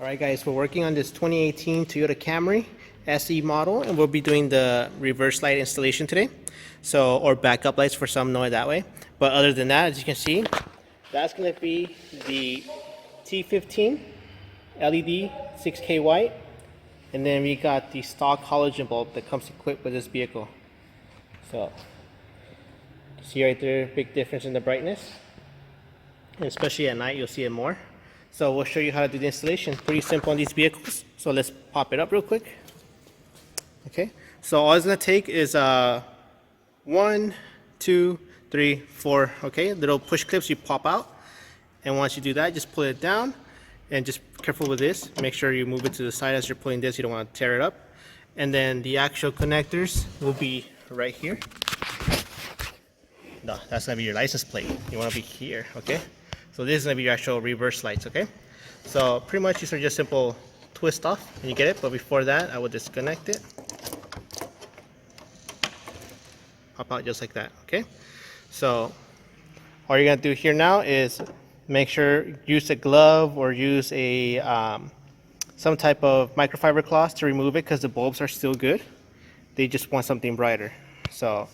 Alright guys, we're working on this 2018 Toyota Camry SE model, and we'll be doing the reverse light installation today. So, or backup lights for some know it that way. But other than that, as you can see, that's going to be the T15 LED 6K white. And then we got the stock halogen bulb that comes equipped with this vehicle. So, you see right there, big difference in the brightness. And especially at night, you'll see it more. So we'll show you how to do the installation. Pretty simple on these vehicles. So let's pop it up real quick. Okay, so all it's gonna take is 1, 2, 3, 4. Okay, little push clips you pop out, and once you do that, just pull it down, and just careful with this. Make sure you move it to the side as you're pulling this. You don't want to tear it up. And then the actual connectors will be right here. No, that's gonna be your license plate. You want to be here. Okay. So this is going to be your actual reverse lights, okay? So pretty much these are just simple twist off and you get it, but before that I will disconnect it. Pop out just like that, okay? So all you're going to do here now is make sure use a glove or use a some type of microfiber cloth to remove it, because the bulbs are still good. They just want something brighter. So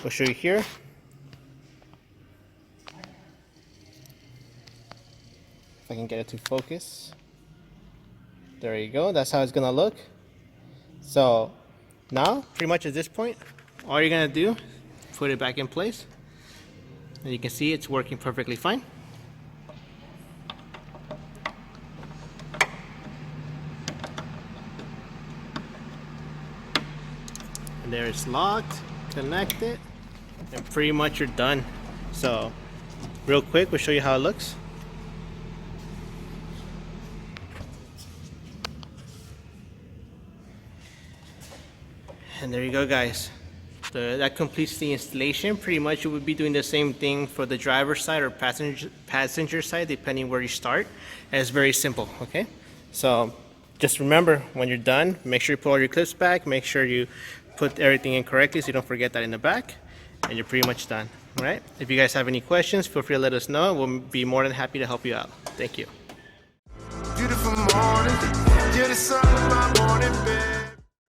we'll show you here. I can get it to focus. There you go. That's how it's gonna look. So now, pretty much at this point, all you're gonna do, put it back in place, and you can see it's working perfectly fine. And there it's locked, connected, and pretty much you're done. So real quick, we'll show you how it looks. And there you go, guys. That completes the installation. Pretty much you would be doing the same thing for the driver's side or passenger side, depending where you start. And it's very simple, okay? So just remember, when you're done, make sure you put all your clips back. Make sure you put everything in correctly so you don't forget that in the back. And you're pretty much done, all right? If you guys have any questions, feel free to let us know. We'll be more than happy to help you out. Thank you. Beautiful morning, you're the sun of my morning bed.